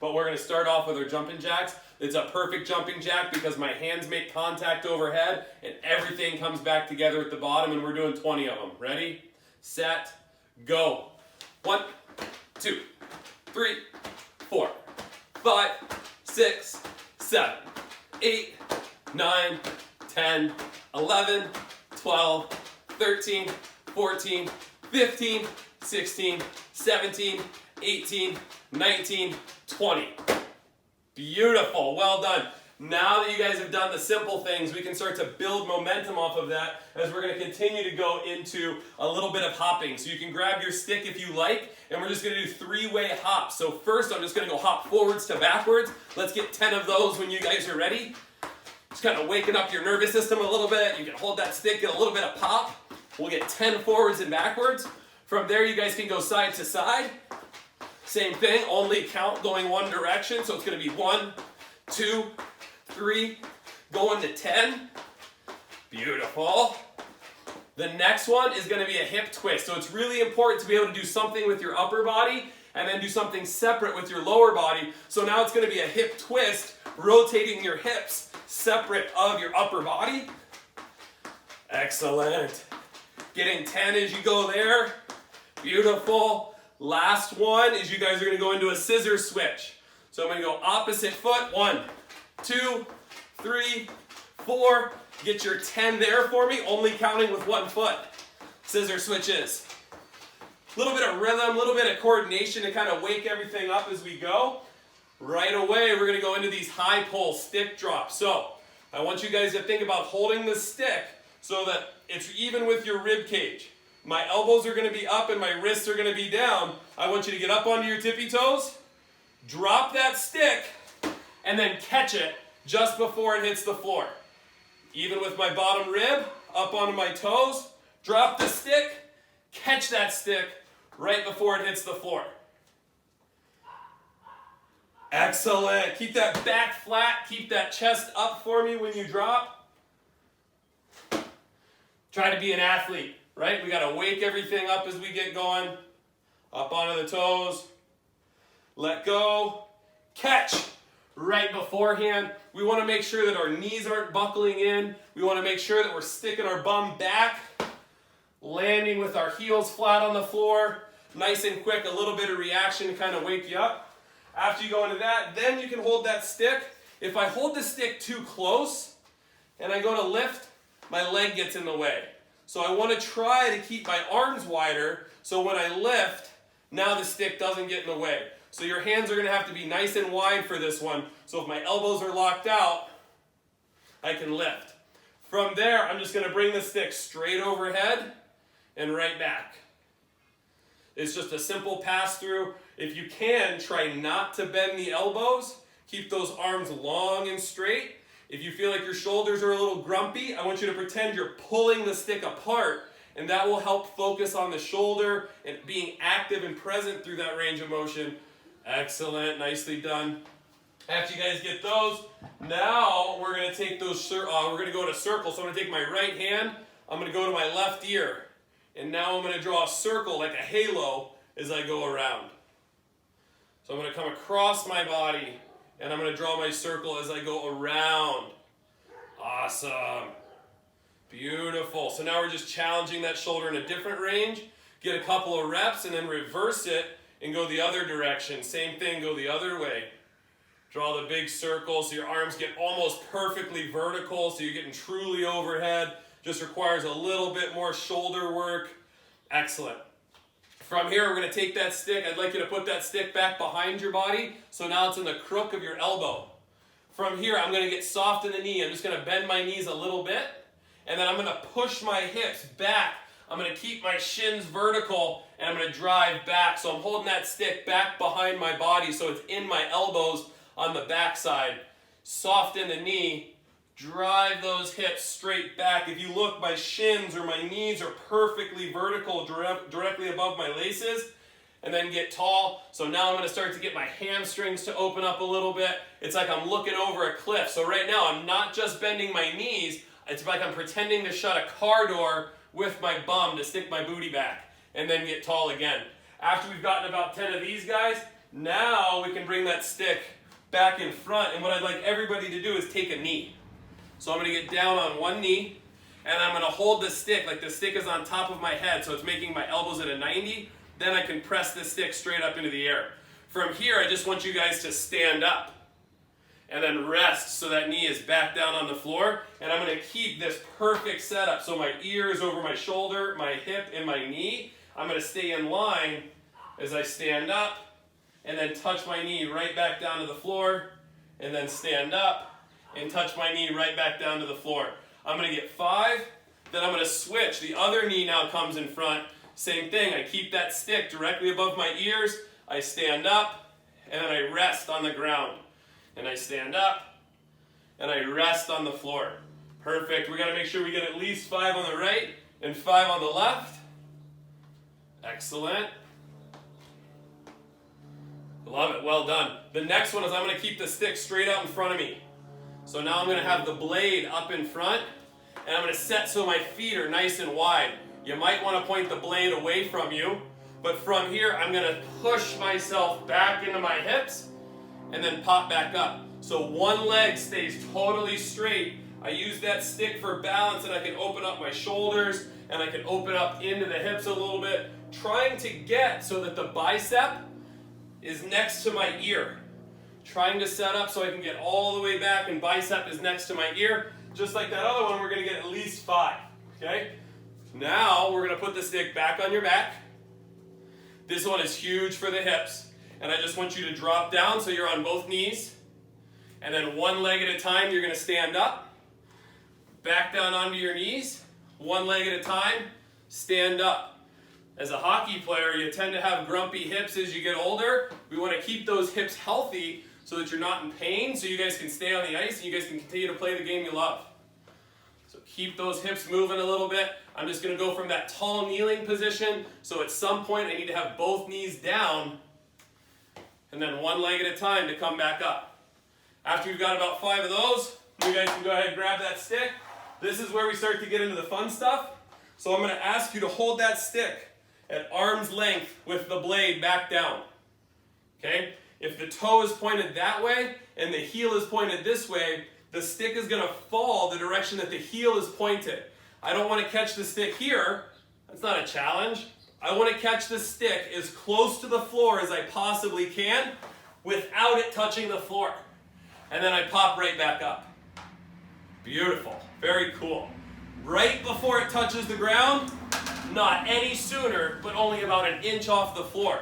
but we're going to start off with our jumping jacks. It's a perfect jumping jack because my hands make contact overhead and everything comes back together at the bottom, and we're doing 20 of them. Ready, set, go. 1, 2, 3, 4, 5, 6, 7, 8, 9, 10, 11, 12, 13, 14, 15, 16, 17, 18, 19, 20. Beautiful, well done. Now that you guys have done the simple things, we can start to build momentum off of that as we're going to continue to go into a little bit of hopping. So you can grab your stick if you like, and we're just going to do 3-way hops. So first I'm just going to go hop forwards to backwards. Let's get 10 of those when you guys are ready. Just kind of waking up your nervous system a little bit. You can hold that stick, get a little bit of pop. We'll get 10 forwards and backwards. From there you guys can go side to side. Same thing, only count going one direction. So it's going to be 1, 2, 3, going to 10. Beautiful. The next one is going to be a hip twist. So it's really important to be able to do something with your upper body and then do something separate with your lower body. So now it's going to be a hip twist, rotating your hips separate of your upper body. Excellent. Getting 10 as you go there. Beautiful. Last one is you guys are going to go into a scissor switch. So I'm going to go opposite foot. 1, 2, 3, 4. Get your 10 there for me, only counting with one foot. Scissor switches. A little bit of rhythm, a little bit of coordination to kind of wake everything up as we go. Right away, we're going to go into these high pull stick drops. So I want you guys to think about holding the stick so that it's even with your rib cage. My elbows are going to be up and my wrists are going to be down. I want you to get up onto your tippy toes, drop that stick, and then catch it just before it hits the floor. Even with my bottom rib, up onto my toes, drop the stick, catch that stick right before it hits the floor. Excellent. Keep that back flat, keep that chest up for me when you drop. Try to be an athlete. Right? We got to wake everything up as we get going. Up onto the toes. Let go. Catch right beforehand. We want to make sure that our knees aren't buckling in. We want to make sure that we're sticking our bum back. Landing with our heels flat on the floor. Nice and quick, a little bit of reaction to kind of wake you up. After you go into that, then you can hold that stick. If I hold the stick too close and I go to lift, my leg gets in the way. So I want to try to keep my arms wider so when I lift, now the stick doesn't get in the way. So your hands are going to have to be nice and wide for this one. So if my elbows are locked out, I can lift. From there, I'm just going to bring the stick straight overhead and right back. It's just a simple pass through. If you can, try not to bend the elbows. Keep those arms long and straight. If you feel like your shoulders are a little grumpy, I want you to pretend you're pulling the stick apart, and that will help focus on the shoulder and being active and present through that range of motion. Excellent, nicely done. After you guys get those, now we're going to take those, we're going to go to circle. So I'm going to take my right hand, I'm going to go to my left ear, and now I'm going to draw a circle like a halo as I go around. So I'm going to come across my body, and I'm going to draw my circle as I go around. Awesome. Beautiful. So now we're just challenging that shoulder in a different range. Get a couple of reps and then reverse it and go the other direction. Same thing, go the other way. Draw the big circle so your arms get almost perfectly vertical, so you're getting truly overhead. Just requires a little bit more shoulder work. Excellent. From here, we're going to take that stick. I'd like you to put that stick back behind your body, so now it's in the crook of your elbow. From here, I'm going to get soft in the knee. I'm just going to bend my knees a little bit, and then I'm going to push my hips back. I'm going to keep my shins vertical, and I'm going to drive back. So I'm holding that stick back behind my body, so it's in my elbows on the back side. Soft in the knee. Drive those hips straight back. If you look, my shins or my knees are perfectly vertical, directly above my laces. And then get tall. So now I'm going to start to get my hamstrings to open up a little bit. It's like I'm looking over a cliff. So right now I'm not just bending my knees. It's like I'm pretending to shut a car door with my bum to stick my booty back. And then get tall again. After we've gotten about 10 of these guys, Now we can bring that stick back in front, and what I'd like everybody to do is take a knee. So I'm going to get down on one knee, and I'm going to hold the stick like the stick is on top of my head, so it's making my elbows at a 90. Then I can press the stick straight up into the air. From here, I just want you guys to stand up and then rest so that knee is back down on the floor, and I'm going to keep this perfect setup. So my ear is over my shoulder, my hip, and my knee. I'm going to stay in line as I stand up, and then touch my knee right back down to the floor, and then stand up and touch my knee right back down to the floor. I'm going to get 5, then I'm going to switch. The other knee now comes in front. Same thing, I keep that stick directly above my ears, I stand up, and then I rest on the ground. And I stand up, and I rest on the floor. Perfect, we got to make sure we get at least 5 on the right and 5 on the left. Excellent. Love it, well done. The next one is I'm going to keep the stick straight out in front of me. So now I'm going to have the blade up in front, and I'm going to set so my feet are nice and wide. You might want to point the blade away from you, but from here I'm going to push myself back into my hips and then pop back up. So one leg stays totally straight. I use that stick for balance, and I can open up my shoulders, and I can open up into the hips a little bit, trying to get so that the bicep is next to my ear. Trying to set up so I can get all the way back and bicep is next to my ear. Just like that other one, we're going to get at least 5. Okay? Now we're going to put the stick back on your back. This one is huge for the hips. And I just want you to drop down so you're on both knees. And then one leg at a time, you're going to stand up. Back down onto your knees. One leg at a time, stand up. As a hockey player, you tend to have grumpy hips as you get older. We want to keep those hips healthy so that you're not in pain, so you guys can stay on the ice and you guys can continue to play the game you love. So keep those hips moving a little bit. I'm just going to go from that tall kneeling position, so at some point I need to have both knees down, and then one leg at a time to come back up. After you've got about 5 of those, you guys can go ahead and grab that stick. This is where we start to get into the fun stuff. So I'm going to ask you to hold that stick at arm's length with the blade back down. Okay? If the toe is pointed that way and the heel is pointed this way, the stick is going to fall the direction that the heel is pointed. I don't want to catch the stick here. That's not a challenge. I want to catch the stick as close to the floor as I possibly can without it touching the floor. And then I pop right back up. Beautiful. Very cool. Right before it touches the ground, not any sooner, but only about an inch off the floor.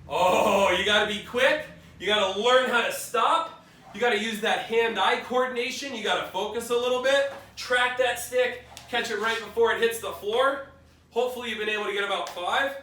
Oh, you got to be quick. You got to learn how to stop. You got to use that hand-eye coordination. You got to focus a little bit. Track that stick. Catch it right before it hits the floor. Hopefully you've been able to get about 5.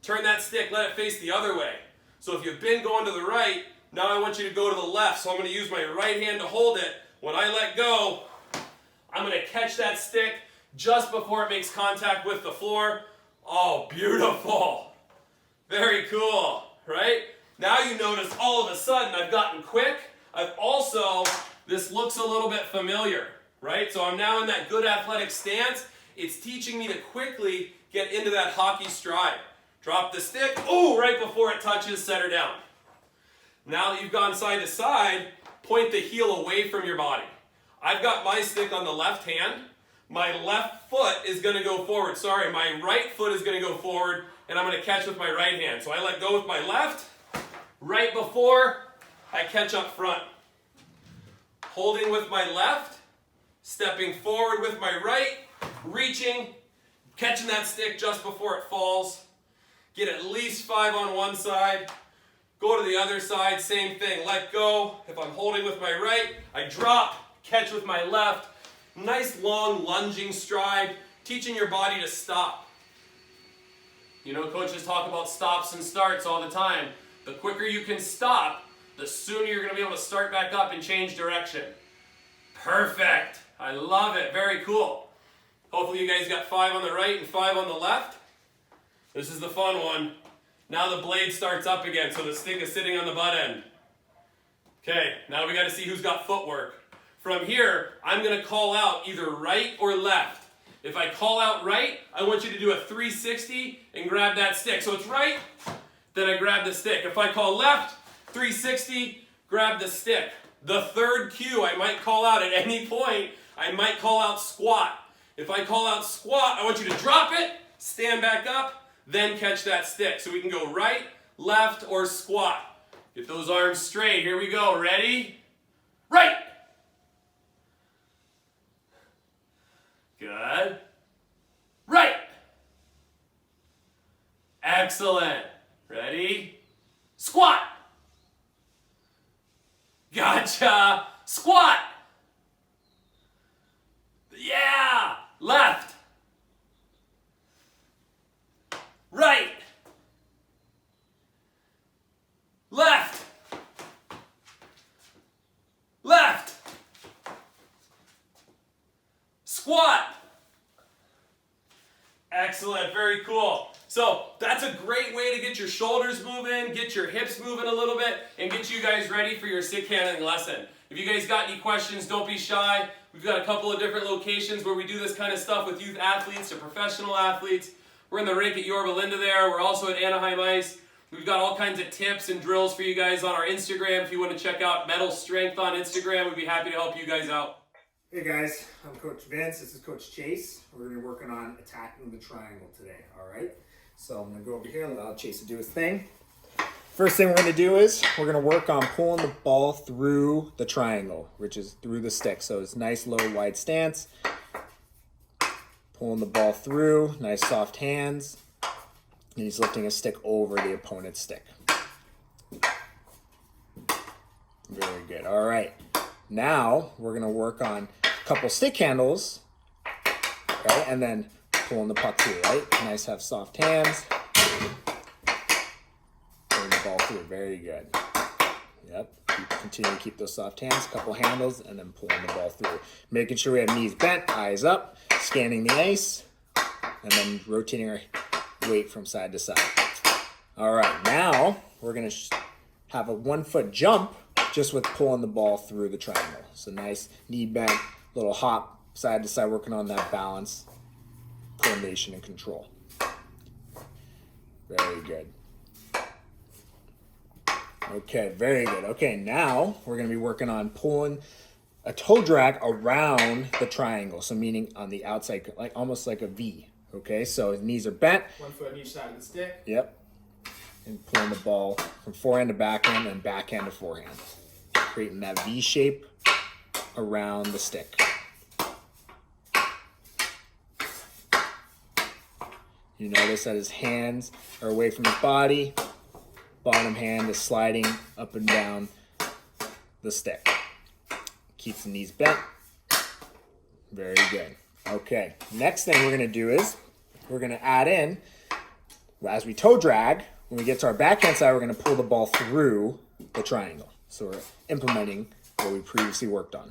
Turn that stick. Let it face the other way. So if you've been going to the right, now I want you to go to the left. So I'm going to use my right hand to hold it. When I let go, I'm going to catch that stick just before it makes contact with the floor. Oh, beautiful. Very cool, right? Now you notice all of a sudden I've gotten quick. I've also, this looks a little bit familiar, right? So I'm now in that good athletic stance. It's teaching me to quickly get into that hockey stride. Drop the stick, oh, right before it touches, set her down. Now that you've gone side to side, point the heel away from your body. I've got my stick on the left hand. My left foot is going to go forward. Sorry, my right foot is going to go forward, and I'm going to catch with my right hand. So I let go with my left, right before I catch up front. Holding with my left, stepping forward with my right, reaching, catching that stick just before it falls. Get at least 5 on one side. Go to the other side, same thing. Let go. If I'm holding with my right, I drop, catch with my left. Nice long lunging stride, teaching your body to stop. You know, coaches talk about stops and starts all the time. The quicker you can stop, the sooner you're going to be able to start back up and change direction. Perfect. I love it. Very cool. Hopefully you guys got 5 on the right and 5 on the left. This is the fun one. Now the blade starts up again, so the stick is sitting on the butt end. Okay, now we got to see who's got footwork. From here, I'm going to call out either right or left. If I call out right, I want you to do a 360 and grab that stick. So it's right, then I grab the stick. If I call left, 360, grab the stick. The third cue I might call out at any point, I might call out squat. If I call out squat, I want you to drop it, stand back up, then catch that stick. So we can go right, left, or squat. Get those arms straight. Here we go. Ready? Right. Good. Right. Excellent. Ready? Squat. Gotcha. Squat. Yeah. Left. Right. Left. Left. Squat. Excellent, very cool. So that's a great way to get your shoulders moving, get your hips moving a little bit, and get you guys ready for your stick handling lesson. If you guys got any questions, don't be shy. We've got a couple of different locations where we do this kind of stuff with youth athletes or professional athletes. We're in the rink at Yorba Linda there. We're also at Anaheim Ice. We've got all kinds of tips and drills for you guys on our Instagram. If you want to check out Mettle Strength on Instagram, we'd be happy to help you guys out. Hey guys, I'm Coach Vince. This is Coach Chase. We're going to be working on attacking the triangle today, all right? So I'm going to go over here and allow Chase to do his thing. First thing we're going to do is we're going to work on pulling the ball through the triangle, which is through the stick. So it's nice, low, wide stance. Pulling the ball through, nice soft hands. And he's lifting a stick over the opponent's stick. Very good. All right. Now we're going to work on a couple stick handles, right? And then pulling the puck through, right? Nice, have soft hands. Pulling the ball through. Very good. Yep. Continue to keep those soft hands, couple handles, and then pulling the ball through. Making sure we have knees bent, eyes up, scanning the ice, and then rotating our weight from side to side. All right, now we're going to have a 1 foot jump just with pulling the ball through the triangle. So nice knee bent, little hop side to side, working on that balance, coordination, and control. Very good. Okay, very good. Okay, now we're going to be working on pulling a toe drag around the triangle. So meaning on the outside, like almost like a V. Okay, so his knees are bent. 1 foot on each side of the stick. Yep. And pulling the ball from forehand to backhand and backhand to forehand. Creating that V shape around the stick. You notice that his hands are away from his body. Bottom hand is sliding up and down the stick. Keeps the knees bent. Very good. Okay, next thing we're going to do is we're going to add in, as we toe drag, when we get to our backhand side, we're going to pull the ball through the triangle. So we're implementing what we previously worked on.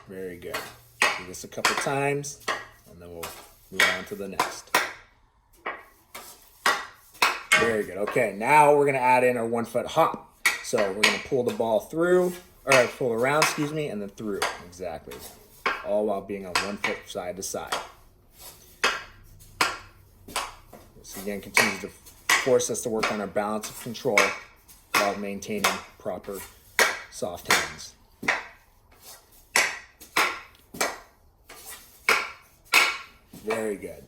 Very good. Do this a couple times, and then we'll move on to the next. Very good. Okay, now we're going to add in our 1 foot hop. So we're going to pull the ball through, or pull around, excuse me, and then through. Exactly. All while being on 1 foot side to side. This again continues to force us to work on our balance of control while maintaining proper soft hands. Very good.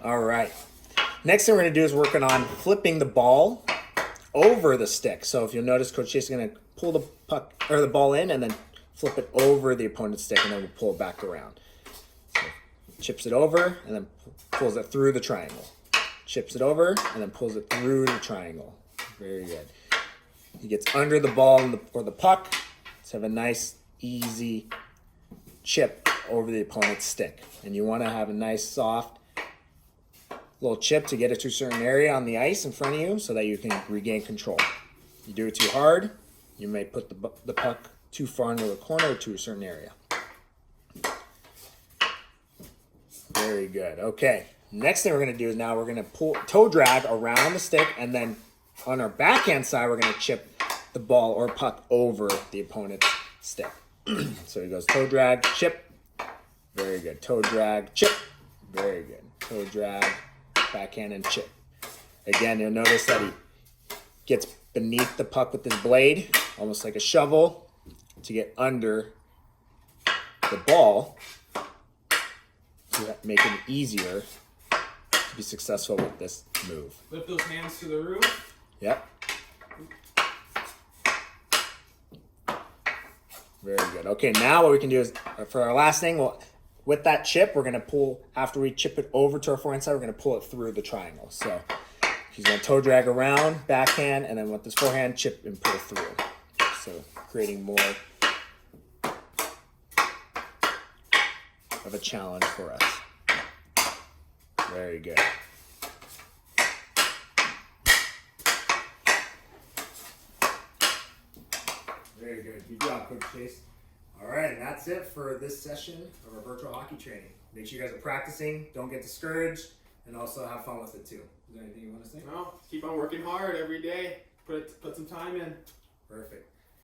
All right. Next thing we're going to do is working on flipping the ball over the stick. So if you'll notice, Coach Chase is going to pull the puck or the ball in and then flip it over the opponent's stick, and then we'll pull it back around. So chips it over and then pulls it through the triangle. Chips it over and then pulls it through the triangle. Very good. He gets under the ball or the puck. Let's have a nice, easy chip over the opponent's stick. And you want to have a nice, soft little chip to get it to a certain area on the ice in front of you so that you can regain control. You do it too hard, you may put the puck too far into the corner or to a certain area. Very good. Okay, next thing we're going to do is toe drag around the stick, and then on our backhand side, we're going to chip the ball or puck over the opponent's stick. So he goes toe drag, chip. Very good. Toe drag, chip. Very good. Toe drag, backhand, and chip. Again, you'll notice that he gets beneath the puck with his blade, almost like a shovel, to get under the ball to make it easier to be successful with this move. Lift those hands to the roof. Yep. Very good. Okay, now what we can do is, for our last thing, with that chip, we're going to pull, after we chip it over to our forehand side, we're going to pull it through the triangle. So he's going to toe drag around, backhand, and then with this forehand, chip and pull through. So creating more of a challenge for us. Very good. Very good. Good job, Coach Chase. All right, and that's it for this session of our virtual hockey training. Make sure you guys are practicing, don't get discouraged, and also have fun with it too. Is there anything you want to say? No, keep on working hard every day. Put some time in. Perfect.